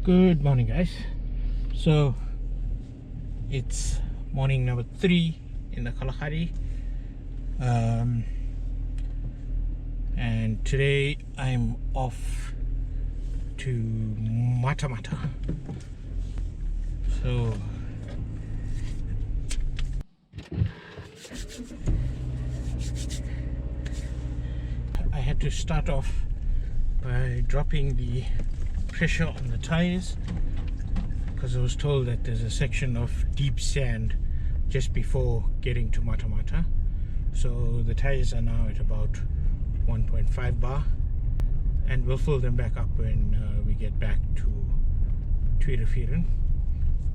Good morning, guys. So it's morning number 3 in the Kgalagadi, and today I'm off to Matamata. So I had to start off by dropping the pressure on the tires because I was told that there's a section of deep sand just before getting to Matamata. So the tires are now at about 1.5 bar, and we'll fill them back up when we get back to Twee Rivieren.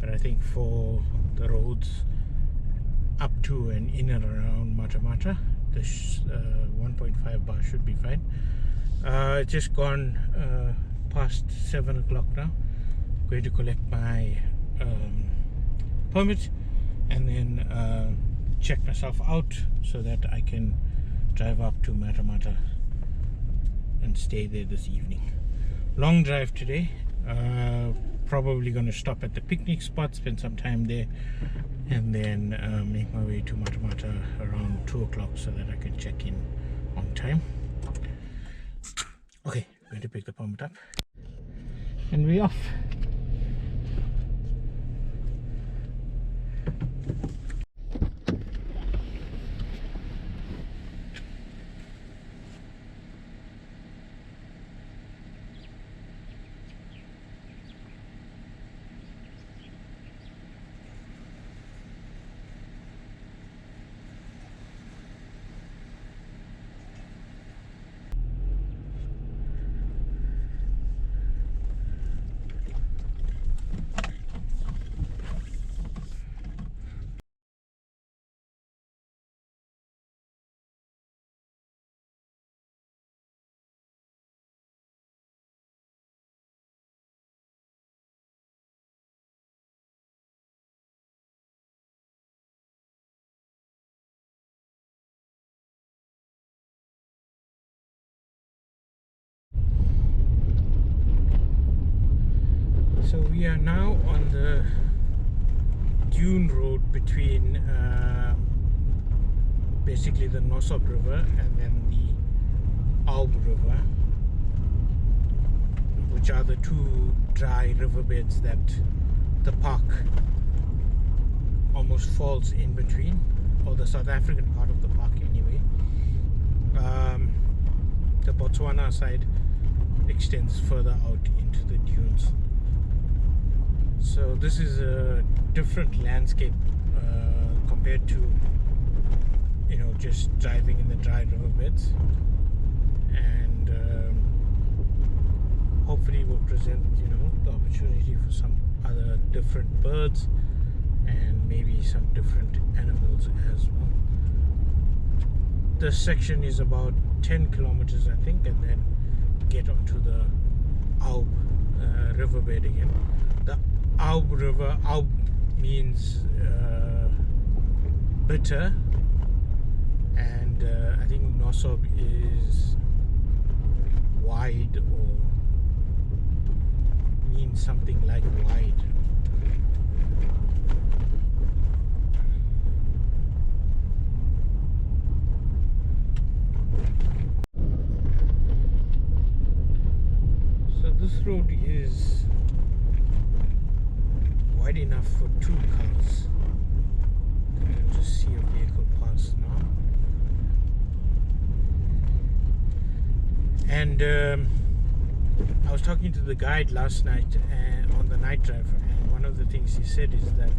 But I think for the roads up to and in and around Matamata, the 1.5 bar should be fine. It's just gone past 7 o'clock now. I'm going to collect my permit and then check myself out so that I can drive up to Matamata and stay there this evening. Long drive today. Probably going to stop at the picnic spot, spend some time there, and then make my way to Matamata around 2 o'clock so that I can check in on time. Okay, I'm going to pick the permit up and we're off. So we are now on the dune road between basically the Nossob River and then the Aob River, which are the two dry riverbeds that the park almost falls in between, or the South African part of the park anyway. The Botswana side extends further out into the dunes. So this is a different landscape compared to, you know, just driving in the dry riverbeds, and hopefully will present, you know, the opportunity for some other different birds and maybe some different animals as well. This section is about 10 kilometers, I think, and then get onto the Aob riverbed again. The Aob River, Aob means bitter, and I think Nossob is wide, or means something like wide. So this road is wide enough for 2 cars. You can just see a vehicle pass now. And I was talking to the guide last night on the night drive, and one of the things he said is that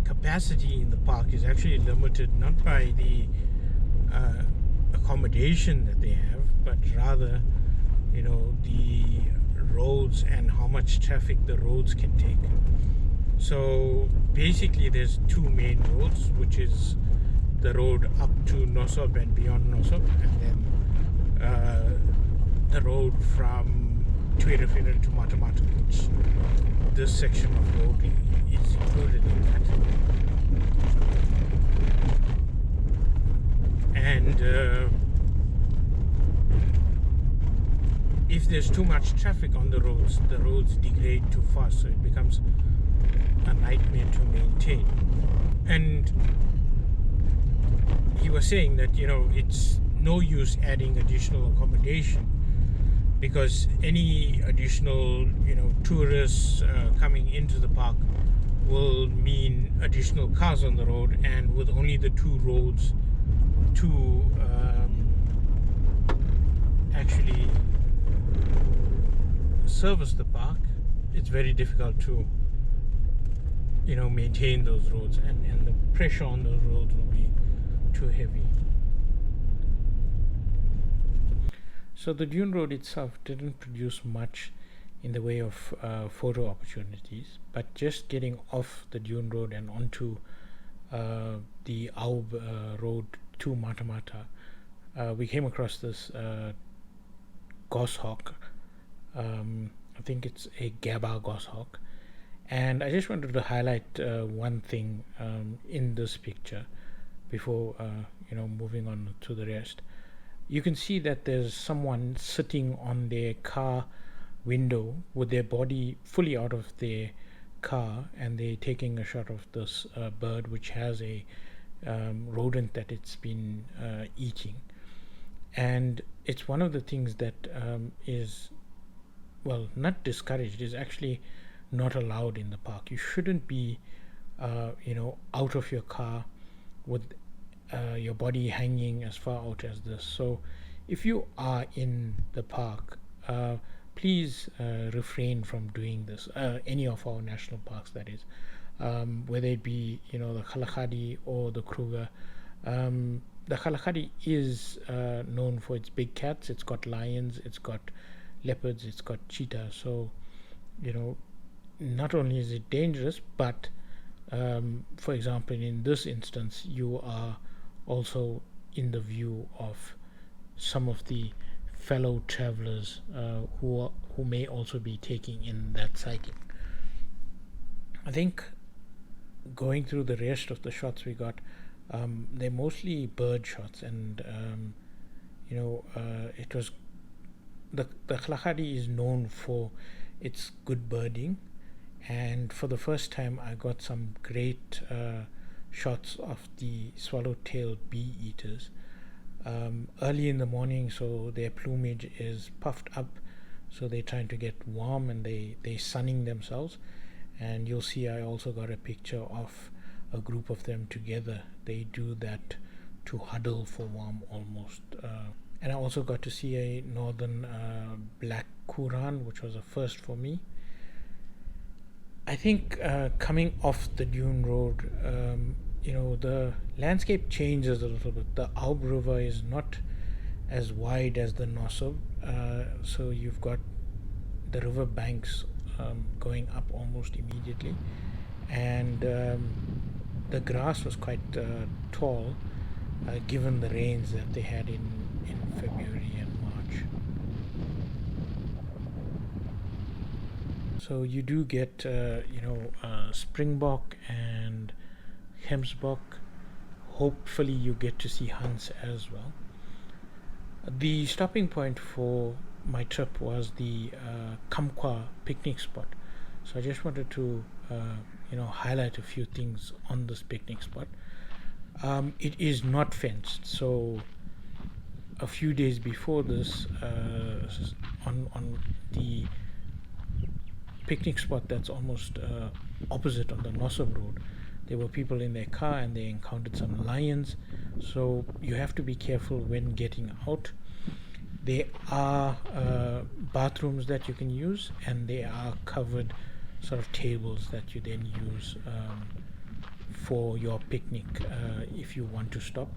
capacity in the park is actually limited not by the accommodation that they have, but rather, you know, the roads and how much traffic the roads can take. So basically there's 2 main roads, which is the road up to Nossob and beyond Nossob, and then the road from Twee Rivieren to Matamata, which this section of road is included in that. And if there's too much traffic on the roads degrade too fast, so it becomes a nightmare to maintain. And he was saying that, you know, it's no use adding additional accommodation, because any additional, you know, tourists coming into the park will mean additional cars on the road, and with only the two roads to actually service the park, it's very difficult to, you know, maintain those roads, and the pressure on those roads will be too heavy. So the dune road itself didn't produce much in the way of photo opportunities, but just getting off the dune road and onto the Aob road to Matamata, we came across this goshawk. I think it's a Gaba goshawk, and I just wanted to highlight one thing in this picture before you know, moving on to the rest. You can see that there's someone sitting on their car window with their body fully out of their car, and they're taking a shot of this bird, which has a rodent that it's been eating. And it's one of the things that is, well, not discouraged, is actually not allowed in the park. You shouldn't be you know, out of your car with your body hanging as far out as this. So if you are in the park, please refrain from doing this. Any of our national parks, that is, whether it be, you know, the Kgalagadi or the Kruger. The Kgalagadi is known for its big cats. It's got lions, it's got leopards, it's got cheetahs. So, you know, not only is it dangerous, but for example, in this instance, you are also in the view of some of the fellow travelers who may also be taking in that sighting. I think going through the rest of the shots we got, they're mostly bird shots, and you know, it was the Kgalagadi is known for its good birding, and for the first time I got some great shots of the swallow-tailed bee eaters early in the morning, so their plumage is puffed up, so they're trying to get warm, and they're sunning themselves. And you'll see I also got a picture of a group of them together. They do that to huddle for warm almost. And I also got to see a northern black kuran, which was a first for me. I think coming off the dune road, you know, the landscape changes a little bit. The Aob River is not as wide as the Nossob, so you've got the river banks going up almost immediately, and the grass was quite tall, given the rains that they had in February and March. So you do get you know, springbok and gemsbok. Hopefully you get to see hunts as well. The stopping point for my trip was the NAMAQUA picnic spot. So I just wanted to you know, highlight a few things on this picnic spot. It is not fenced, so a few days before this, on the picnic spot that's almost opposite on the Nossob road, there were people in their car and they encountered some lions, so you have to be careful when getting out. There are bathrooms that you can use, and there are covered sort of tables that you then use for your picnic if you want to stop.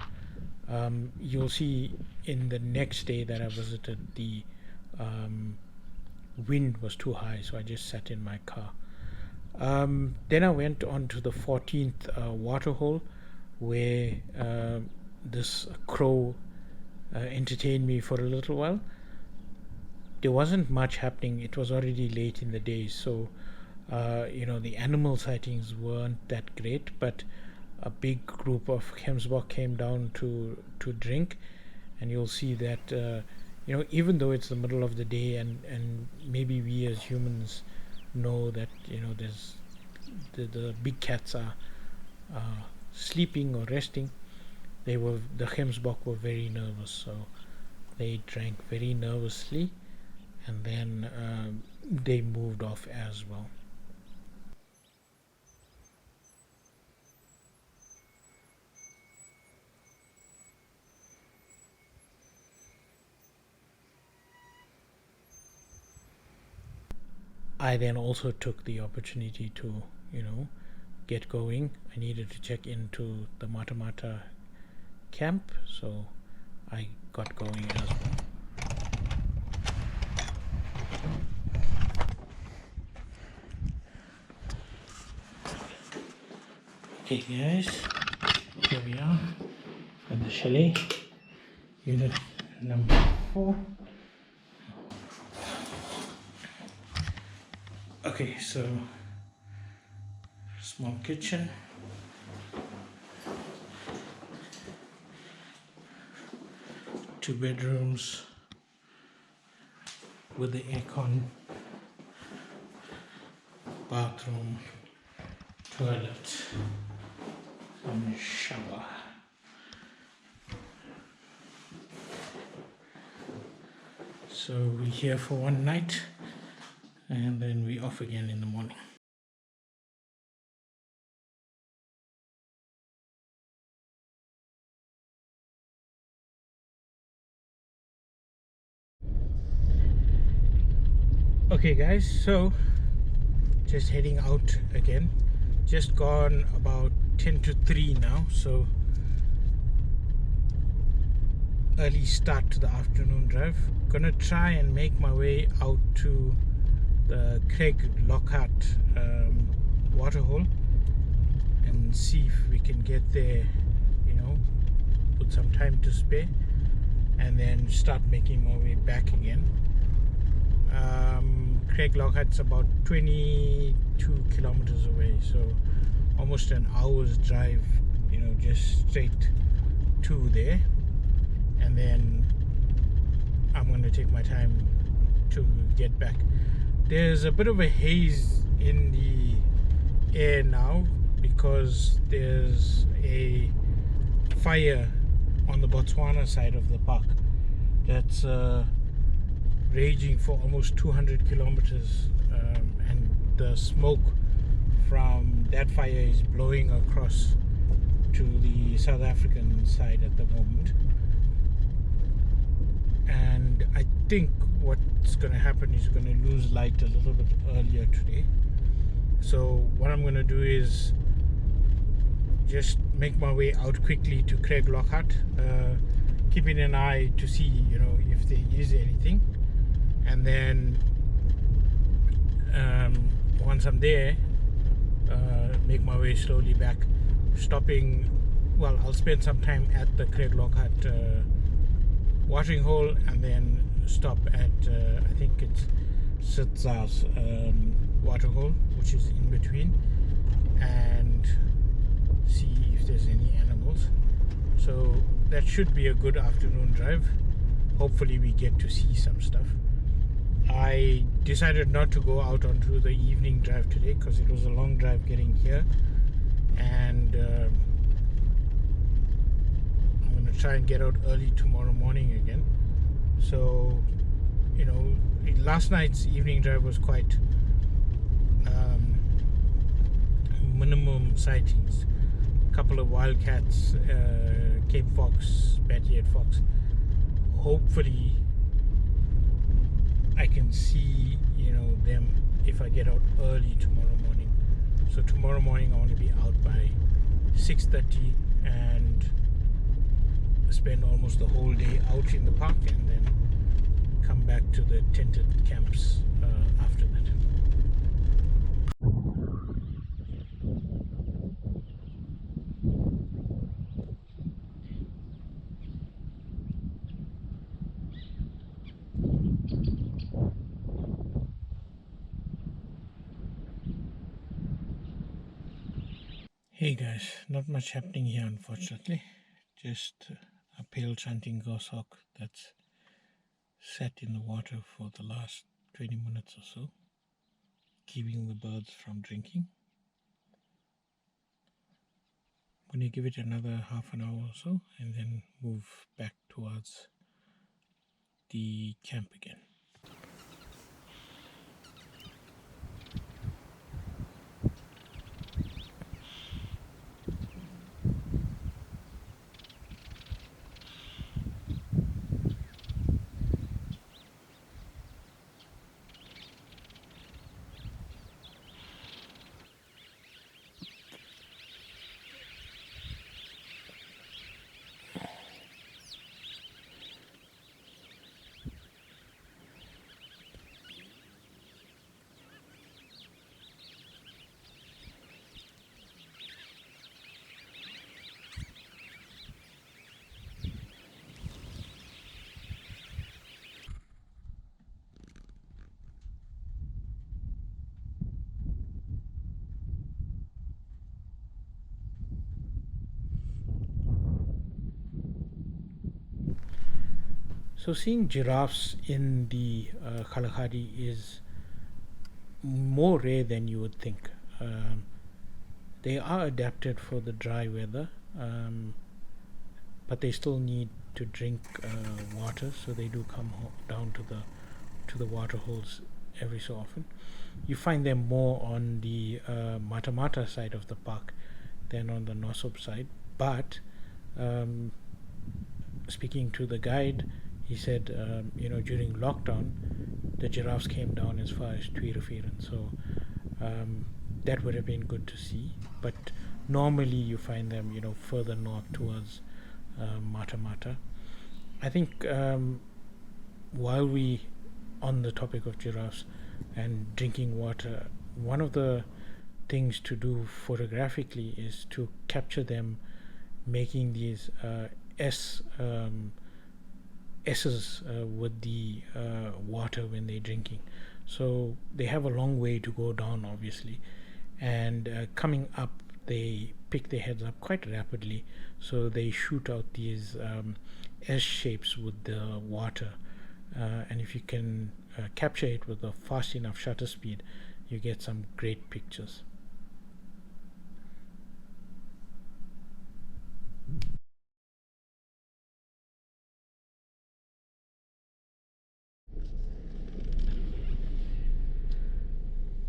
You'll see in the next day that I visited, the wind was too high, so I just sat in my car. Then I went on to the 14th waterhole, where this crow entertained me for a little while. There wasn't much happening. It was already late in the day, so you know, the animal sightings weren't that great, but a big group of gemsbok came down to drink, and you'll see that you know, even though it's the middle of the day, and maybe we as humans know that, you know, there's the big cats are sleeping or resting, the Gemsbok were very nervous, so they drank very nervously, and then they moved off as well. I then also took the opportunity to, you know, get going. I needed to check into the Mata camp, so I got going as well. Okay guys, here we are at the chalet, unit number 4. Okay, so small kitchen, two bedrooms with the aircon, bathroom, toilet, and shower. So we're here for one night, and then we're off again in the morning. Okay guys, so just heading out again. Just gone about 10 to 3 now, so early start to the afternoon drive. Gonna try and make my way out to the Kgalagadi waterhole and see if we can get there, you know, put some time to spare, and then start making my way back again. Kgalagadi's about 22 kilometers away, so almost an hour's drive, you know, just straight to there, and then I'm going to take my time to get back. There's a bit of a haze in the air now because there's a fire on the Botswana side of the park that's raging for almost 200 kilometers, and the smoke from that fire is blowing across to the South African side at the moment. And I think what's going to happen is going to lose light a little bit earlier today. So what I'm going to do is just make my way out quickly to Kgalagadi, keeping an eye to see, you know, if there is anything. And then once I'm there, make my way slowly back, stopping. Well, I'll spend some time at the Kgalagadi watering hole, and then stop at I think it's SITSZAS waterhole, which is in between, and see if there's any animals. So that should be a good afternoon drive. Hopefully we get to see some stuff. I decided not to go out onto the evening drive today because it was a long drive getting here, and I'm going to try and get out early tomorrow morning again. So, you know, last night's evening drive was quite minimum sightings. A couple of wildcats, Cape fox, bat-eared fox. Hopefully I can see, you know, them if I get out early tomorrow morning. So tomorrow morning I want to be out by 6:30 and spend almost the whole day out in the park, and then come back to the tented camps after that. Hey guys, not much happening here unfortunately. Just a pale chanting goshawk that's sat in the water for the last 20 minutes or so, keeping the birds from drinking. I'm going to give it another half an hour or so and then move back towards the camp again. So seeing giraffes in the Kgalagadi is more rare than you would think. They are adapted for the dry weather, but they still need to drink water, so they do come down to the water holes every so often. You find them more on the Mata side of the park than on the Nossob side, but speaking to the guide, he said, during lockdown, the giraffes came down as far as Twee Rivieren, so that would have been good to see. But normally you find them, further north towards Mata. I think while we on the topic of giraffes and drinking water, one of the things to do photographically is to capture them making these S's with the water when they're drinking. So they have a long way to go down, obviously, and coming up they pick their heads up quite rapidly, so they shoot out these S shapes with the water, and if you can capture it with a fast enough shutter speed, you get some great pictures.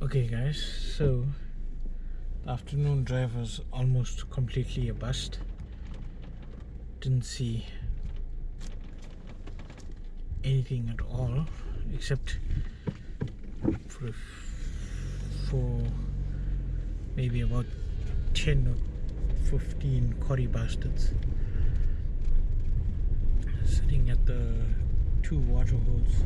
Okay guys, so the afternoon drive was almost completely a bust. Didn't see anything at all except for maybe about 10 or 15 curry bastards sitting at the two water holes.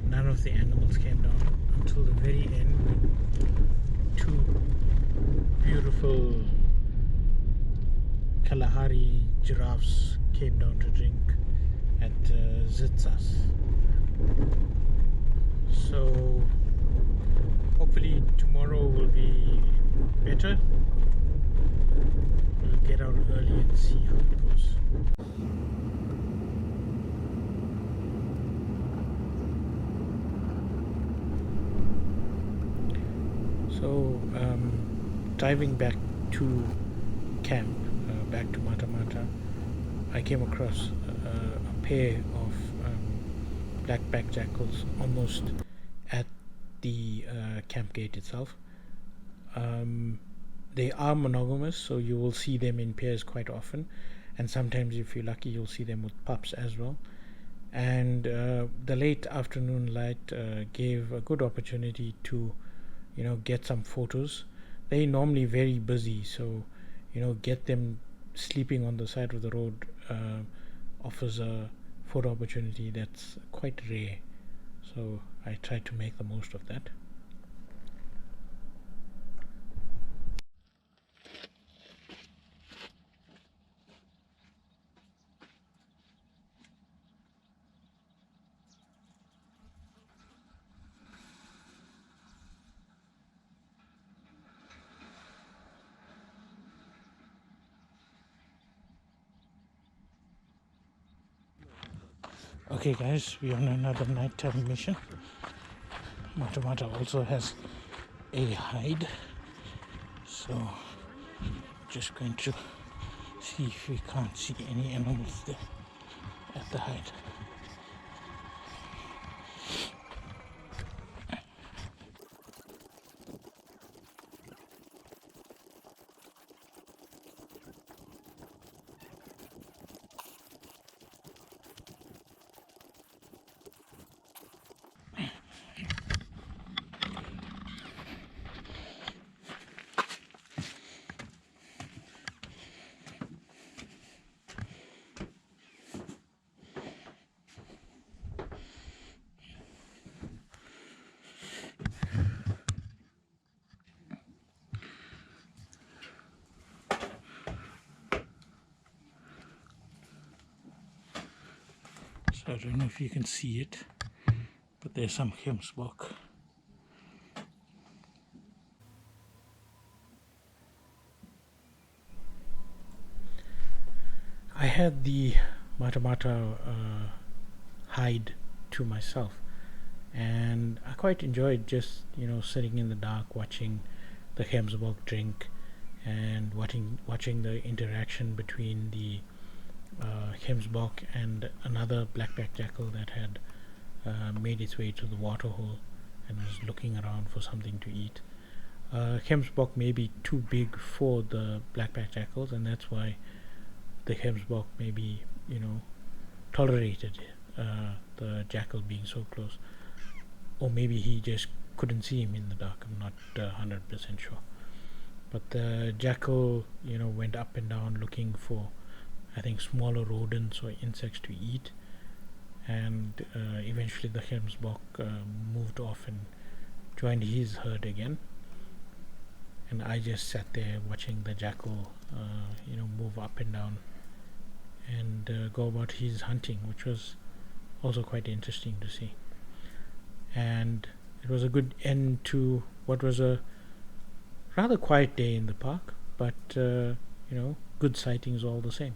None of the animals came down until the very end when two beautiful Kgalagadi giraffes came down to drink at SITSZAS. So hopefully tomorrow will be better. We'll get out early and see how it goes. So driving back to camp, back to Mata, I came across a pair of black-backed jackals almost at the camp gate itself. They are monogamous, so you will see them in pairs quite often, and sometimes if you're lucky you'll see them with pups as well. And the late afternoon light gave a good opportunity to get some photos. They're normally very busy, so get them sleeping on the side of the road offers a photo opportunity that's quite rare, so I try to make the most of that. Okay guys, we're on another nighttime mission. Mata also has a hide, so just going to see if we can't see any animals there at the hide. So I don't know if you can see it, but there's some gemsbok. I had the Mata hide to myself, and I quite enjoyed just sitting in the dark watching the gemsbok drink and watching the interaction between the gemsbok and another black-backed jackal that had made its way to the waterhole and was looking around for something to eat. Gemsbok may be too big for the black-backed jackals, and that's why the gemsbok maybe tolerated the jackal being so close, or maybe he just couldn't see him in the dark. I'm not 100% sure, but the jackal went up and down looking for, I think, smaller rodents or insects to eat, and eventually the gemsbok moved off and joined his herd again, and I just sat there watching the jackal move up and down and go about his hunting, which was also quite interesting to see. And it was a good end to what was a rather quiet day in the park, but good sightings all the same.